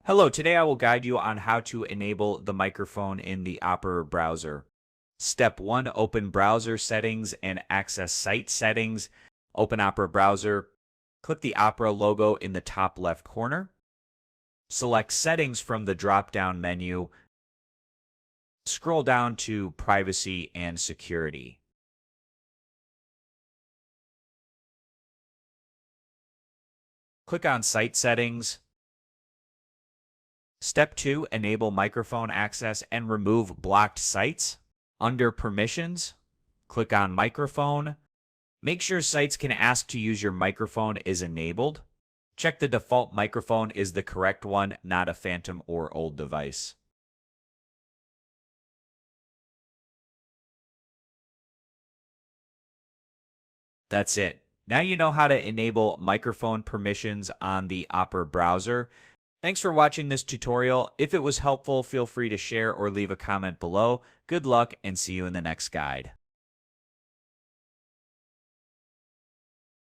Hello, today I will guide you on how to enable the microphone in the Opera browser. Step 1, open browser settings and access site settings. Open Opera browser, click the Opera logo in the top left corner. Select settings from the drop-down menu. Scroll down to privacy and security. Click on site settings. Step 2, enable microphone access and remove blocked sites. Under permissions, click on microphone. Make sure sites can ask to use your microphone is enabled. Check the default microphone is the correct one, not a phantom or old device. That's it. Now you know how to enable microphone permissions on the Opera browser. Thanks for watching this tutorial. If it was helpful, feel free to share or leave a comment below. Good luck and see you in the next guide.